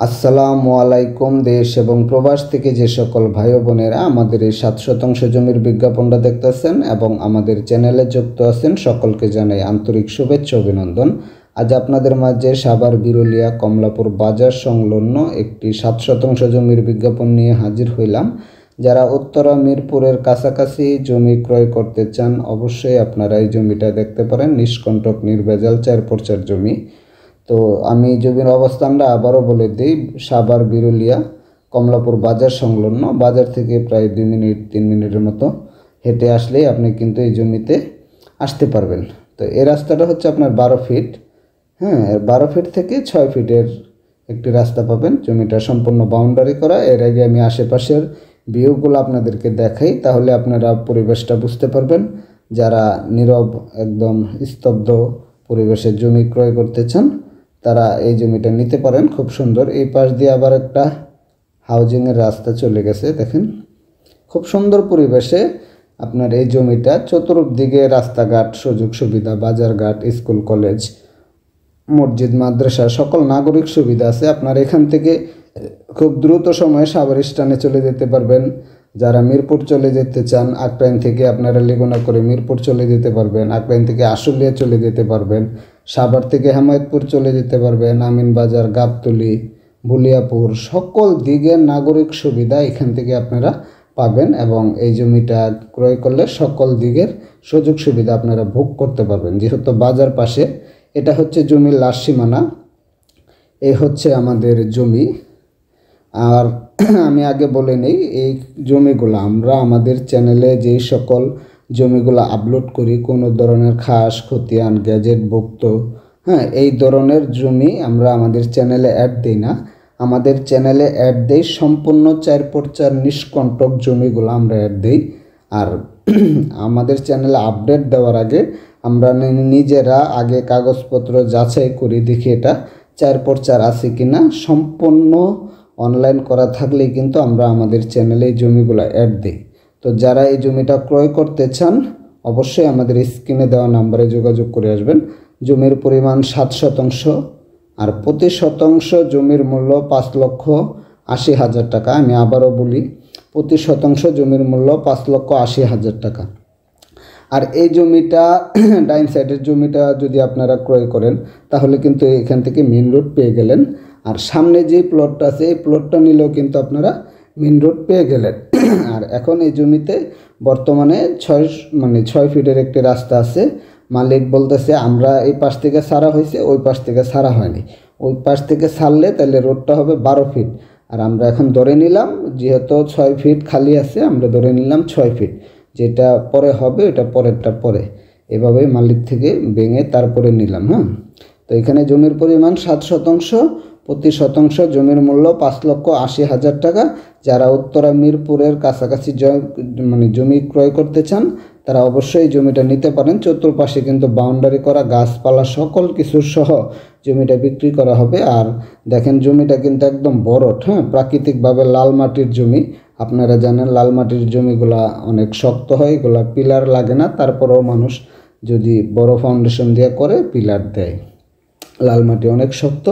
আসসালামু আলাইকুম। দেশ এবং প্রবাস থেকে যে সকল ভাই ও বোনেরা আমাদের এই 7 শতাংশ জমির বিজ্ঞাপনটা দেখতেছেন এবং আমাদের চ্যানেলে যুক্ত আছেন, সকলকে জানাই আন্তরিক শুভেচ্ছা অভিনন্দন। আজ আপনাদের মাঝে সাভার বিরুলিয়া কমলাপুর বাজার সংলগ্ন একটি 7 শতাংশ জমির বিজ্ঞাপন নিয়ে হাজির হইলাম। যারা উত্তরা মিরপুরের কাছাকাছি জমি ক্রয় করতে চান, অবশ্যই আপনারা এই জমিটা দেখতে পারেন। নিষ্কণ্টক নির্ভেজাল 4x4 জমি। তো আমি জমির অবস্থানটা আবারও বলে দিই, সাভার বিরুলিয়া কমলাপুর বাজার সংলগ্ন। বাজার থেকে প্রায় 2-3 মিনিটের মতো হেঁটে আসলেই আপনি কিন্তু এই জমিতে আসতে পারবেন। তো এই রাস্তাটা হচ্ছে আপনার 12 ফিট, 12 ফিট থেকে 6 ফিটের একটি রাস্তা পাবেন। জমিটা সম্পূর্ণ বাউন্ডারি করা। এর আগে আমি আশেপাশের ভিউগুলো আপনাদেরকে দেখাই, তাহলে আপনারা পরিবেশটা বুঝতে পারবেন। যারা নীরব একদম স্তব্ধ পরিবেশে জমি ক্রয় করতে চান, তারা এই জমিটা নিতে পারেন। খুব সুন্দর। এই পাশ দিয়ে আবার একটা হাউজিংয়ের রাস্তা চলে গেছে, দেখেন খুব সুন্দর পরিবেশে আপনার এই জমিটা। চতুর্দিকে রাস্তাঘাট, সুযোগ সুবিধা, বাজারঘাট, স্কুল কলেজ, মসজিদ, মাদ্রাসা, সকল নাগরিক সুবিধা আছে। আপনার এখান থেকে খুব দ্রুত সময়ে সাভার স্ট্যান্ডে চলে যেতে পারবেন। যারা মিরপুর চলে যেতে চান, আক্রাইন থেকে আপনারা লেগুনা করে মিরপুর চলে যেতে পারবেন। আক্রাইন থেকে আশুলিয়া চলে যেতে পারবেন। সাভার থেকে হেমায়তপুর চলে যেতে পারবেন। আমিনবাজার, গাবতলী, বুলিয়াপুর, সকল দিকের নাগরিক সুবিধা এখান থেকে আপনারা পাবেন এবং এই জমিটা ক্রয় করলে সকল দিকের সুযোগ সুবিধা আপনারা ভোগ করতে পারবেন। যেহেতু বাজার পাশে, এটা হচ্ছে জমির লাস্ট সীমানা। এই হচ্ছে আমাদের জমি। আর আমি আগে বলে নেই, এই জমিগুলো আমরা আমাদের চ্যানেলে যেই সকল জমিগুলো আপলোড করি, কোনো ধরনের খাস খতিয়ান গ্যাজেটভুক্ত এই ধরনের জমি আমরা আমাদের চ্যানেলে অ্যাড দিই না। আমাদের চ্যানেলে অ্যাড দেই সম্পূর্ণ 4x4 নিষ্কণ্টক জমিগুলো আমরা অ্যাড দিই। আর আমাদের চ্যানেলে আপডেট দেওয়ার আগে আমরা নিজেরা আগে কাগজপত্র যাচাই করি, দেখি এটা 4x4 আছে কিনা। সম্পূর্ণ অনলাইন করা থাকলেই কিন্তু আমরা আমাদের চ্যানেলে এই জমিগুলো অ্যাড দিই। তো যারা এই জমিটা ক্রয় করতে চান, অবশ্যই আমাদের স্ক্রিনে দেওয়া নাম্বারে যোগাযোগ করে আসবেন। জমির পরিমাণ 7 শতাংশ, আর প্রতি শতাংশ জমির মূল্য 5,80,000 টাকা। আমি আবারও বলি, প্রতি শতাংশ জমির মূল্য 5,80,000 টাকা। আর এই জমিটা ডাইন সাইডের জমিটা যদি আপনারা ক্রয় করেন, তাহলে কিন্তু এখান থেকে মেন রোড পেয়ে গেলেন। আর সামনে যে প্লটটা আছে, এই প্লটটা নিলেও কিন্তু আপনারা মেন রোড পেয়ে গেলেন। আর এখন এই জমিতে বর্তমানে 6 ফিটের একটি রাস্তা আছে। মালিক বলতেছে আমরা এই পাশ থেকে ছাড়া হয়েছে, ওই পাশ থেকে ছাড়া হয়নি। ওই পাশ থেকে ছাড়লে তাহলে রোডটা হবে 12 ফিট। আর আমরা এখন ধরে নিলাম, যেহেতু 6 ফিট খালি আছে, আমরা ধরে নিলাম 6 ফিট। যেটা পরে হবে ওটা পরেরটা পরে, এভাবে মালিক থেকে ভেঙে তারপরে নিলাম। তো এখানে জমির পরিমাণ 7 শতাংশ, প্রতি শতাংশ জমির মূল্য 5,80,000 টাকা। যারা উত্তরা মিরপুরের কাছাকাছি জমি ক্রয় করতে চান, তারা অবশ্যই জমিটা নিতে পারেন। চতুর্পাশে কিন্তু বাউন্ডারি করা, গাছপালা সকল কিছু সহ জমিটা বিক্রি করা হবে। আর দেখেন জমিটা কিন্তু একদম বরট, প্রাকৃতিকভাবে লাল মাটির জমি। আপনারা জানেন লাল মাটির জমিগুলা অনেক শক্ত হয়, এগুলা পিলার লাগে না। তারপরেও মানুষ যদি বড় ফাউন্ডেশন দিয়ে করে পিলার দেয়। লাল মাটি অনেক শক্ত,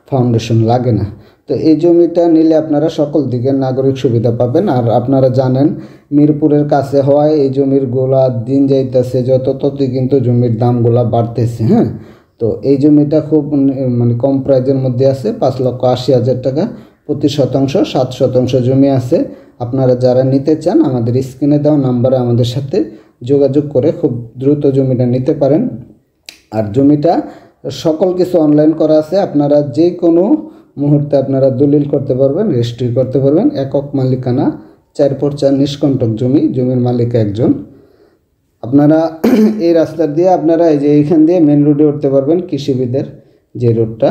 ফাউন্ডেশন লাগে না। তো এই জমিটা নিলে আপনারা সকল দিকের নাগরিক সুবিধা পাবেন। আর আপনারা জানেন মিরপুরের কাছে হওয়ায় এই জমিরগুলা দিন যাইতেছে যত ততই কিন্তু জমির দামগুলা বাড়তেছে। তো এই জমিটা খুব কম প্রাইজের মধ্যে আছে, 5,80,000 টাকা প্রতি শতাংশ। 7 শতাংশ জমি আছে। আপনারা যারা নিতে চান, আমাদের স্ক্রিনে দেওয়া নাম্বারে আমাদের সাথে যোগাযোগ করে খুব দ্রুত জমিটা নিতে পারেন। আর জমিটা সকল কিছু অনলাইন করা আছে। আপনারা যে কোনো মুহূর্তে আপনারা দলিল করতে পারবেন, রেজিস্ট্রি করতে পারবেন। একক মালিকানা, 4x4 নিষ্কণ্টক জমি, জমির মালিক একজন। আপনারা এই রাস্তা দিয়ে আপনারা এই যে এইখান দিয়ে মেন রোডে উঠতে পারবেন, কৃষিবিদের যে রোডটা।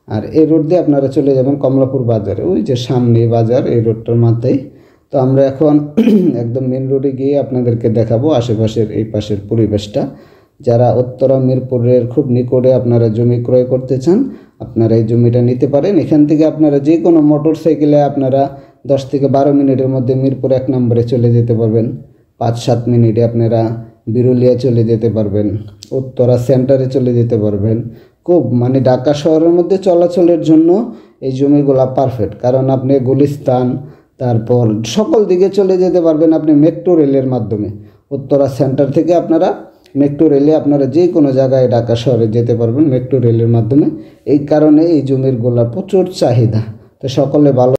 আর এই রোড দিয়ে আপনারা চলে যাবেন কমলাপুর বাজারে, ওই যে সামনে বাজার, এই রোডটার মাথায়। তো আমরা এখন একদম মেন রোডে গিয়ে আপনাদেরকে দেখাবো আশেপাশের এই পাশের পরিবেশটা। যারা উত্তরা মিরপুরের খুব নিকটে আপনারা জমি ক্রয় করতে চান, আপনারা এই জমিটা নিতে পারেন। এখান থেকে আপনারা যে কোনো মোটর সাইকেলে আপনারা 10 থেকে 12 মিনিটের মধ্যে মিরপুর 1 নম্বরে চলে যেতে পারবেন। 5-7 মিনিটে আপনারা বিরুলিয়া চলে যেতে পারবেন, উত্তরা সেন্টারে চলে যেতে পারবেন। খুব ঢাকা শহরের মধ্যে চলাচলের জন্য এই জমিগুলা পারফেক্ট, কারণ আপনি গুলিস্তান তারপর সকল দিকে চলে যেতে পারবেন আপনি মেট্রো রেলের মাধ্যমে। উত্তরা সেন্টার থেকে আপনারা মেট্রো রেলে আপনারা যে কোনো জায়গায় ঢাকা শহরে যেতে পারবেন মেট্রো রেলের মাধ্যমে। এই কারণে এই জমিরগুলোর প্রচুর চাহিদা। তো সকলে ভালো